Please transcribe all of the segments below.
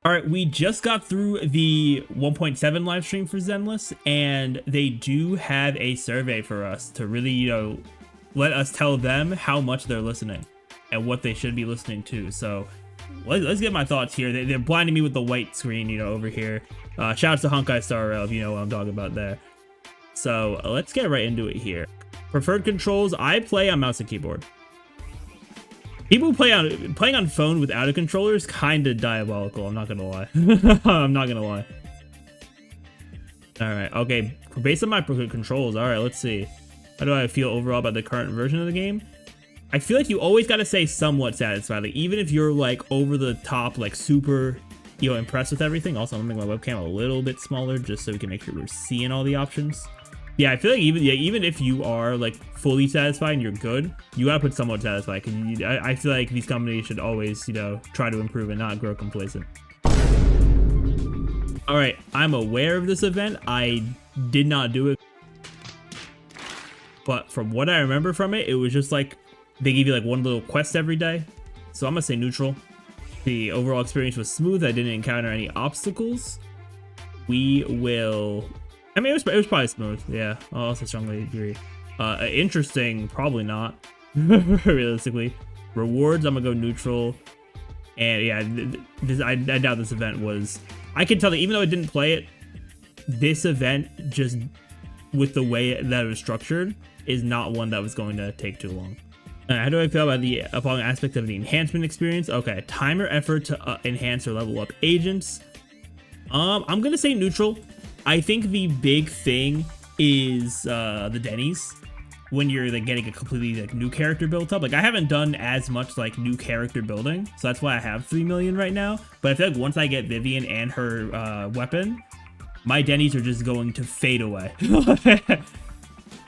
All right, we just got through the 1.7 live stream for Zenless, and they do have a survey for us to really, let us tell them how much they're listening and what they should be listening to. So let's get my thoughts here. They're blinding me with the white screen, over here. Shout out to Honkai Star Rail, if you know what I'm talking about there. So let's get right into it here. Preferred controls, I play on mouse and keyboard. People playing on phone without a controller is kind of diabolical. I'm not gonna lie. I'm not gonna lie. All right, okay. Based on my controls, all right. Let's see. How do I feel overall about the current version of the game? I feel like you always gotta say somewhat satisfied. Like even if you're like over the top, like super, impressed with everything. Also, I'm gonna make my webcam a little bit smaller just so we can make sure we're seeing all the options. Yeah, I feel like even if you are like fully satisfied and you're good, you gotta put somewhat satisfied. Cause I feel like these companies should always, try to improve and not grow complacent. All right, I'm aware of this event. I did not do it, but from what I remember from it, it was just like they give you like one little quest every day. So I'm gonna say neutral. The overall experience was smooth. I didn't encounter any obstacles. We will. I mean, it was probably smooth. Yeah, I'll also strongly agree. Interesting, probably not. Realistically, rewards, I'm gonna go neutral. And yeah, I doubt this event was. I can tell that even though I didn't play it, this event just with the way that it was structured is not one that was going to take too long. How do I feel about the following aspects of the enhancement experience? Okay, timer effort to enhance or level up agents. I'm gonna say neutral. I think the big thing is the Denny's when you're like getting a completely like new character built up. Like I haven't done as much like new character building, so that's why I have 3 million right now. But I feel like once I get Vivian and her weapon, my Denny's are just going to fade away.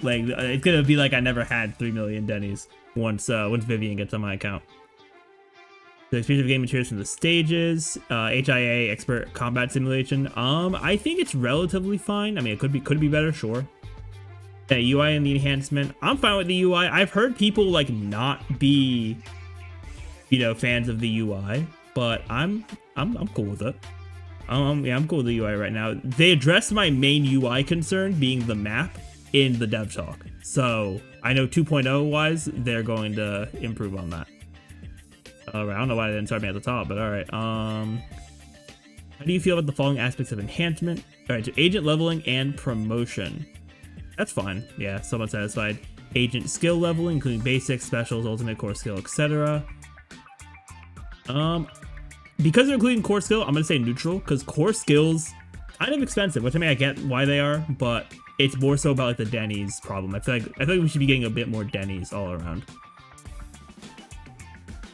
Like it's gonna be like I never had 3 million Denny's once Vivian gets on my account. The experience of game materials from the stages, HIA expert combat simulation. I think it's relatively fine. I mean, it could be better, sure. Yeah, UI and the enhancement. I'm fine with the UI. I've heard people like not be, fans of the UI, but I'm cool with it. Yeah, I'm cool with the UI right now. They addressed my main UI concern being the map in the dev talk, so I know 2.0 wise they're going to improve on that. All right, I don't know why they didn't start me at the top, but all right. How do you feel about the following aspects of enhancement? All right, so agent leveling and promotion. That's fine. Yeah, somewhat satisfied. Agent skill leveling, including basics, specials, ultimate, core skill, etc. Because they're including core skill, I'm gonna say neutral because core skills kind of expensive. Which I mean, I get why they are, but it's more so about like the Denny's problem. I feel like we should be getting a bit more Denny's all around.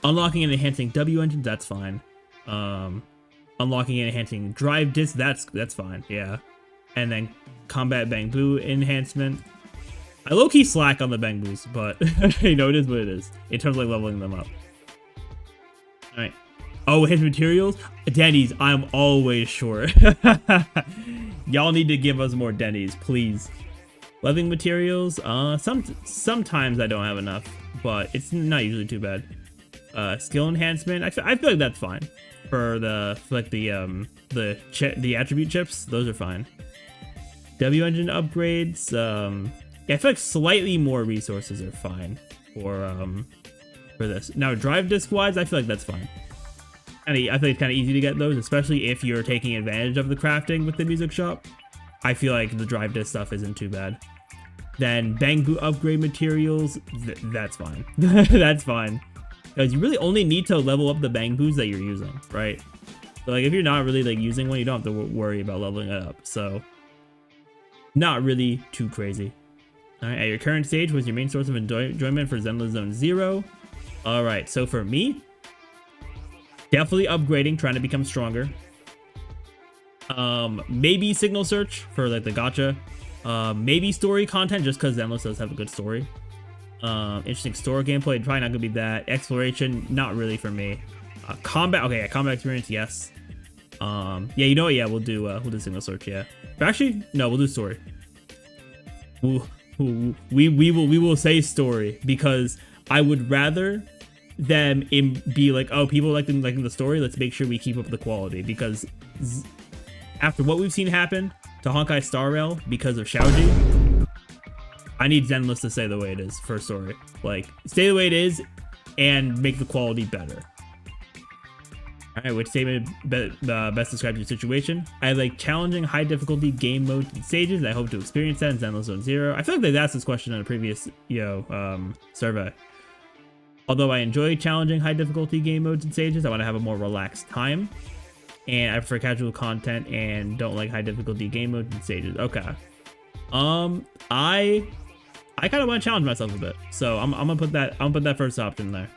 Unlocking and enhancing W engines, that's fine. Unlocking and enhancing drive disc, that's fine, yeah. And then combat bang boo enhancement. I low-key slack on the bang boos, but it is what it is in terms of like leveling them up. All right. Oh, his materials, Denny's. I'm always short. Y'all need to give us more Denny's, please. Leveling materials. Sometimes I don't have enough, but it's not usually too bad. Skill enhancement. I feel like that's fine for the attribute chips. Those are fine. W engine upgrades. Yeah, I feel like slightly more resources are fine for this. Now drive disc wise, I feel like that's fine. I feel like it's kind of easy to get those, especially if you're taking advantage of the crafting with the music shop. I feel like the drive disc stuff isn't too bad. Then bang boot upgrade materials. That's fine. That's fine. Because you really only need to level up the bang boos that you're using, right? So like if you're not really like using one, you don't have to worry about leveling it up. So not really too crazy. All right, at your current stage, what's your main source of enjoyment for Zenless Zone Zero? All right, so for me, definitely upgrading, trying to become stronger. Maybe signal search for like the gacha. Maybe story content just because Zenless does have a good story. Interesting story gameplay, probably not gonna be that. Exploration, not really for me. Combat, okay, yeah, combat experience, yes. Yeah, you know what? Yeah, we'll do signal search, yeah. But actually, no, we'll do story. We will say story because I would rather them be like, oh, people liking the story, let's make sure we keep up the quality, because after what we've seen happen to Honkai Star Rail because of Xiaoji, I need Zenless to stay the way it is for a story. Like, stay the way it is and make the quality better. Alright, which statement best describes your situation? I like challenging high difficulty game modes and stages. I hope to experience that in Zenless Zone Zero. I feel like they've asked this question in a previous survey. Although I enjoy challenging high difficulty game modes and stages, I want to have a more relaxed time. And I prefer casual content and don't like high difficulty game modes and stages. Okay. I kind of want to challenge myself a bit. So I'm gonna put that first option there.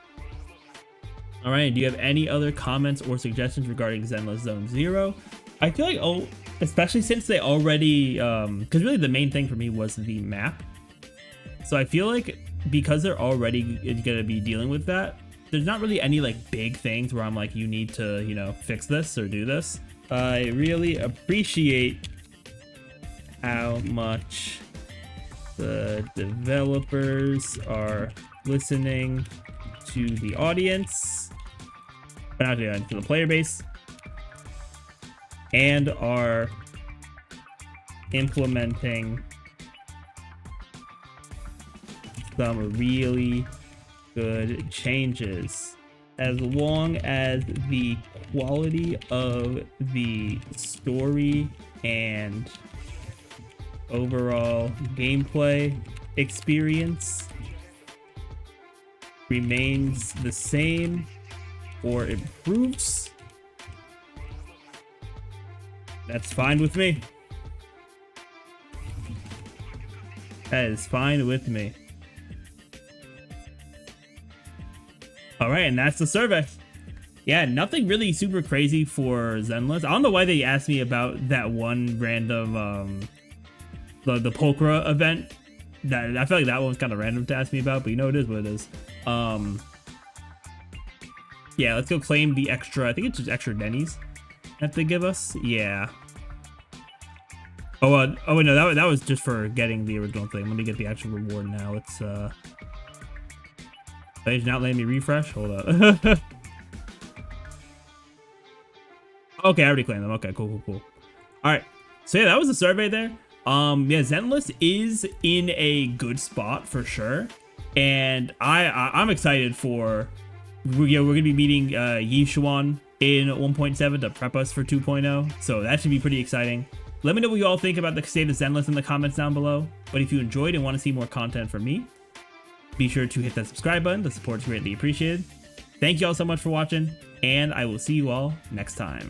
All right, do you have any other comments or suggestions regarding Zenless Zone Zero? I feel like, especially since they already, because really the main thing for me was the map. So I feel like because they're already gonna be dealing with that, there's not really any like big things where I'm like, you need to, you know, fix this or do this. I really appreciate how much the developers are listening to the audience, but not to the player base, and are implementing some really good changes. As long as the quality of the story and overall gameplay experience remains the same or improves, that's fine with me. That is fine with me. All right, and that's the survey. Yeah, nothing really super crazy for Zenless. I don't know why they asked me about that one random the Pulchra event. That I feel like that one was kind of random to ask me about, but you know, it is what it is. Yeah, let's go claim the extra. I think it's just extra Denny's that they give us. Yeah. Oh no, that was just for getting the original thing. Let me get the actual reward now. It's page not letting me refresh. Hold up. Okay, I already claimed them. Okay, cool. All right, so yeah, that was the survey there. Yeah, Zenless is in a good spot for sure, and I'm excited for. We're gonna be meeting Yixuan in 1.7 to prep us for 2.0, so that should be pretty exciting. Let me know what you all think about the state of Zenless in the comments down below. But if you enjoyed and want to see more content from me, be sure to hit that subscribe button. The support's greatly appreciated. Thank you all so much for watching, and I will see you all next time.